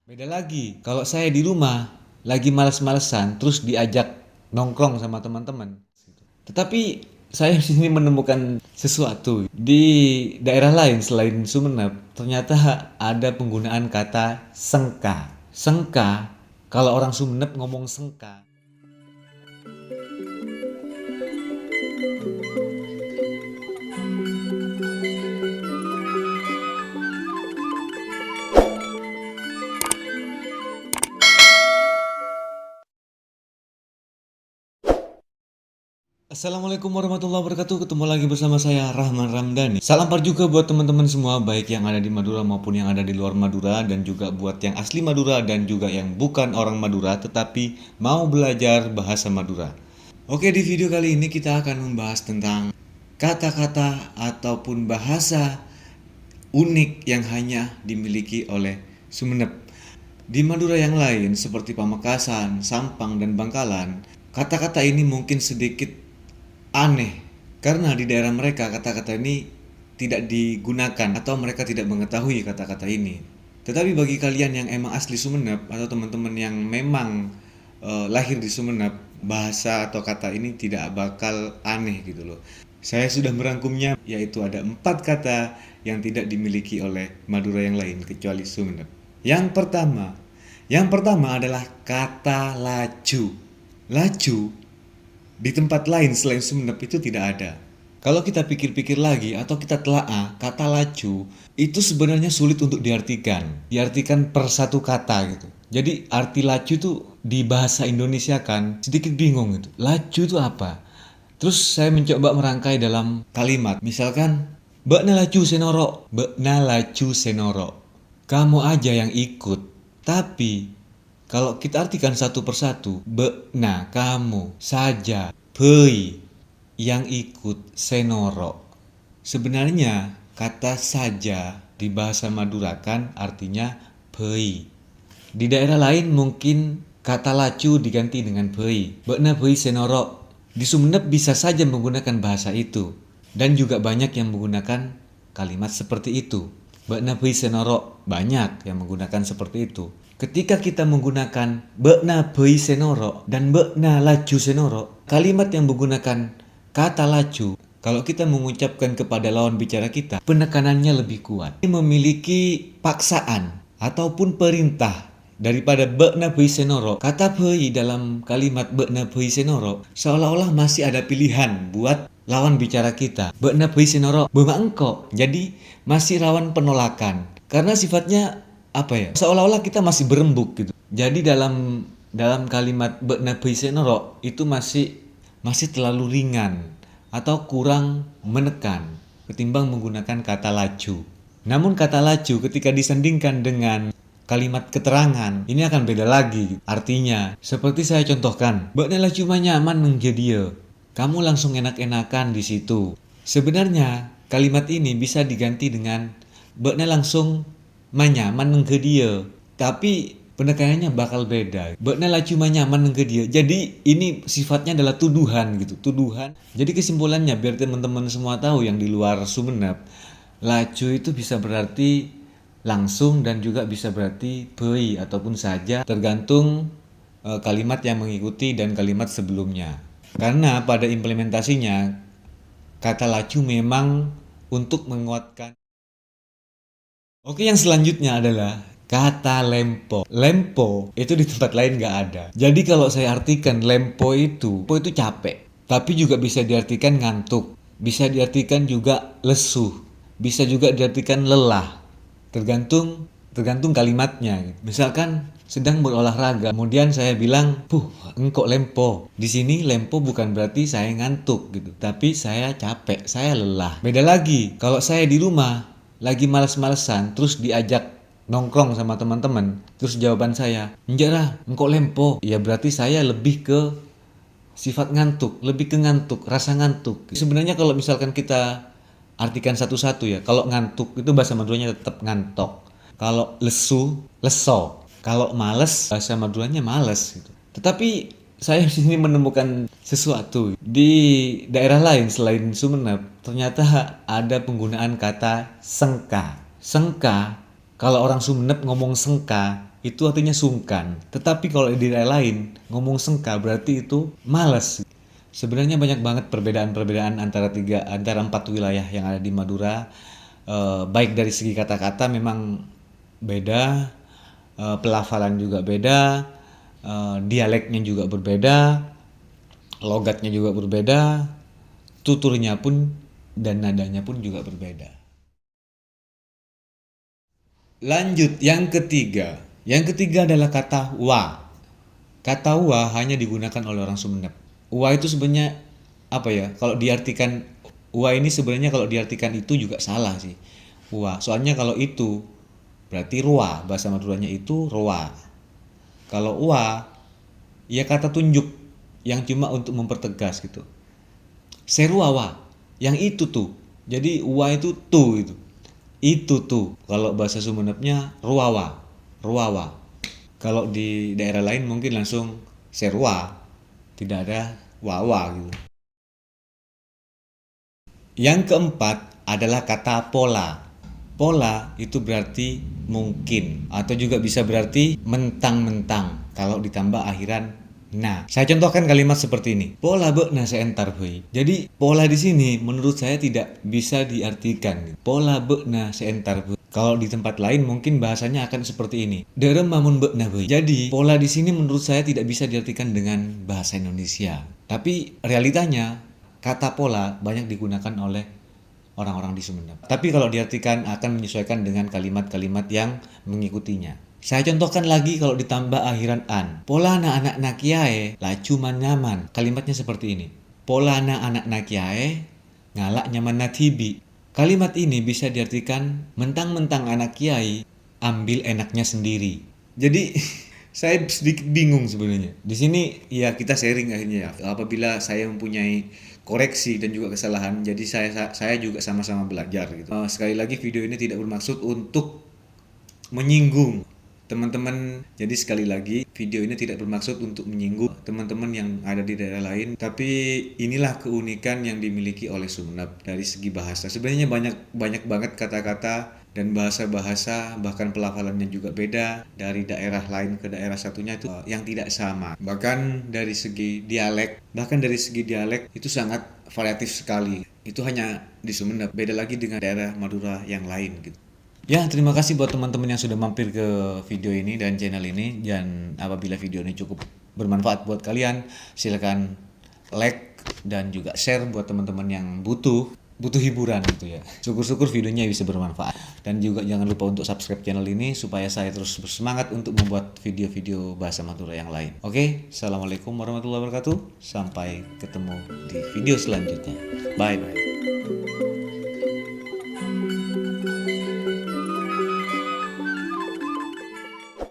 Beda lagi, kalau saya di rumah lagi males-malesan terus diajak nongkrong sama teman-teman. Tetapi saya di sini menemukan sesuatu di daerah lain selain Sumeneb, ternyata ada penggunaan kata sengka. Sengka, kalau orang Sumeneb ngomong sengka. Assalamualaikum warahmatullahi wabarakatuh. Ketemu lagi bersama saya Rahman Ramdhani. Salam juga buat teman-teman semua, baik yang ada di Madura maupun yang ada di luar Madura, dan juga buat yang asli Madura dan juga yang bukan orang Madura tetapi mau belajar bahasa Madura. Oke, di video kali ini kita akan membahas tentang kata-kata ataupun bahasa unik yang hanya dimiliki oleh Sumeneb. Di Madura yang lain seperti Pamekasan, Sampang, dan Bangkalan, kata-kata ini mungkin sedikit aneh karena di daerah mereka kata-kata ini tidak digunakan atau mereka tidak mengetahui kata-kata ini. Tetapi bagi kalian yang emang asli Sumeneb atau teman-teman yang memang lahir di Sumeneb, bahasa atau kata ini tidak bakal aneh gitu loh. Saya sudah merangkumnya, yaitu ada 4 kata yang tidak dimiliki oleh Madura yang lain kecuali Sumeneb. Yang pertama adalah kata laju. Laju di tempat lain selain Sumeneb itu tidak ada. Kalau kita pikir-pikir lagi atau kita telaah, kata laju itu sebenarnya sulit untuk diartikan. Diartikan per satu kata gitu. Jadi arti laju itu di bahasa Indonesia kan sedikit bingung gitu. Laju itu apa? Terus saya mencoba merangkai dalam kalimat. Misalkan, Bekna laju senoro, Bekna laju senoro. Kamu aja yang ikut. Tapi kalau kita artikan satu persatu, Bekna kamu saja, Bei yang ikut senoro. Sebenarnya kata saja di bahasa Madura kan artinya Bei. Di daerah lain mungkin kata laju diganti dengan Bei. Bekna Bei senoro. Di Sumeneb bisa saja menggunakan bahasa itu. Dan juga banyak yang menggunakan kalimat seperti itu. Bekna Bei senoro, banyak yang menggunakan seperti itu. Ketika kita menggunakan Bekna Bei senoro dan Bekna laju senoro, kalimat yang menggunakan kata laju, kalau kita mengucapkan kepada lawan bicara kita, penekanannya lebih kuat. Ini memiliki paksaan ataupun perintah daripada Bekna Bei senoro. Kata Bei dalam kalimat Bekna Bei senoro seolah-olah masih ada pilihan buat lawan bicara kita. Bekna Bei senoro bema engko. Jadi masih rawan penolakan. Karena sifatnya apa ya? Seolah-olah kita masih berembuk gitu. Jadi dalam kalimat Bekna Bei senoro itu masih terlalu ringan atau kurang menekan ketimbang menggunakan kata laju. Namun kata laju ketika disandingkan dengan kalimat keterangan ini akan beda lagi artinya. Seperti saya contohkan, Bekna laju mah nyaman menjadi kamu langsung enak-enakan di situ. Sebenarnya kalimat ini bisa diganti dengan Bekna langsung manyaman nengke dia, tapi penekanannya bakal beda. Bekna laju manyaman nengke dia. Jadi ini sifatnya adalah tuduhan gitu, tuduhan. Jadi kesimpulannya biar teman-teman semua tahu yang di luar Sumeneb, laju itu bisa berarti langsung dan juga bisa berarti Bei ataupun saja, tergantung kalimat yang mengikuti dan kalimat sebelumnya. Karena pada implementasinya kata laju memang untuk menguatkan. Oke, yang selanjutnya adalah kata lempo. Lempo itu di tempat lain nggak ada. Jadi kalau saya artikan lempo itu capek. Tapi juga bisa diartikan ngantuk. Bisa diartikan juga lesuh. Bisa juga diartikan lelah. Tergantung kalimatnya. Misalkan sedang berolahraga, kemudian saya bilang, engkau lempo. Di sini lempo bukan berarti saya ngantuk gitu, tapi saya capek, saya lelah. Beda lagi, kalau saya di rumah lagi males-malesan terus diajak nongkrong sama teman-teman, terus jawaban saya, "Enjak engkau lempo." Ya berarti saya lebih ke sifat ngantuk, lebih ke ngantuk, rasa ngantuk. Sebenarnya kalau misalkan kita artikan satu-satu ya, kalau ngantuk itu bahasa Maduranya tetap ngantok. Kalau lesu, leso. Kalau males, bahasa Maduranya males gitu. Tetapi saya di sini menemukan sesuatu di daerah lain selain Sumeneb, ternyata ada penggunaan kata sengka. Sengka, kalau orang Sumeneb ngomong sengka, itu artinya sungkan. Tetapi kalau di daerah lain ngomong sengka berarti itu males. Sebenarnya banyak banget perbedaan-perbedaan antara 4 wilayah yang ada di Madura. Baik dari segi kata-kata memang beda, pelafalan juga beda, dialeknya juga berbeda, logatnya juga berbeda, tuturnya pun dan nadanya pun juga berbeda. Lanjut yang ketiga. Yang ketiga adalah kata wa. Kata wa hanya digunakan oleh orang Sumeneb. Wa itu sebenarnya apa ya? Kalau diartikan wa ini sebenarnya kalau diartikan itu juga salah sih. Wa. Soalnya kalau itu berarti ruah, bahasa Maduranya itu ruah. Kalau wa ya kata tunjuk yang cuma untuk mempertegas gitu. Seruawa, yang itu tuh. Jadi wa itu tuh itu. Itu tuh. Kalau bahasa Sumenepnya ruawa, ruawa. Kalau di daerah lain mungkin langsung serua, tidak ada wawa gitu. Yang keempat adalah kata pola. Pola itu berarti mungkin atau juga bisa berarti mentang-mentang kalau ditambah akhiran nah. Saya contohkan kalimat seperti ini. Pola beukna seentar heuy. Jadi pola di sini menurut saya tidak bisa diartikan. Pola beukna seentar heuy. Kalau di tempat lain mungkin bahasanya akan seperti ini. Derem mamun beukna heuy. Jadi pola di sini menurut saya tidak bisa diartikan dengan bahasa Indonesia. Tapi realitanya kata pola banyak digunakan oleh orang-orang di Sumeneb. Tapi kalau diartikan akan menyesuaikan dengan kalimat-kalimat yang mengikutinya. Saya contohkan lagi kalau ditambah akhiran an. Pola anak-anak nakiae laju man nyaman. Kalimatnya seperti ini. Pola anak-anak nakiae ngalak nyaman natibi. Kalimat ini bisa diartikan mentang-mentang anak kiai ambil enaknya sendiri. Jadi saya sedikit bingung sebenarnya. Di sini ya kita sharing akhirnya ya. Apabila saya mempunyai koreksi dan juga kesalahan, jadi saya juga sama-sama belajar gitu. Sekali lagi video ini tidak bermaksud untuk menyinggung teman-teman. Jadi sekali lagi video ini tidak bermaksud untuk menyinggung teman-teman yang ada di daerah lain. Tapi inilah keunikan yang dimiliki oleh Sumeneb dari segi bahasa. Sebenarnya banyak banget kata-kata dan bahasa-bahasa, bahkan pelafalannya juga beda dari daerah lain ke daerah satunya itu yang tidak sama. Bahkan dari segi dialek itu sangat variatif sekali. Itu hanya di Sumeneb, beda lagi dengan daerah Madura yang lain gitu. Ya, terima kasih buat teman-teman yang sudah mampir ke video ini dan channel ini. Dan apabila video ini cukup bermanfaat buat kalian, silakan like dan juga share buat teman-teman yang butuh hiburan gitu ya. Syukur-syukur videonya bisa bermanfaat. Dan juga jangan lupa untuk subscribe channel ini supaya saya terus bersemangat untuk membuat video-video bahasa Madura yang lain. Oke, assalamualaikum warahmatullahi wabarakatuh. Sampai ketemu di video selanjutnya. Bye bye.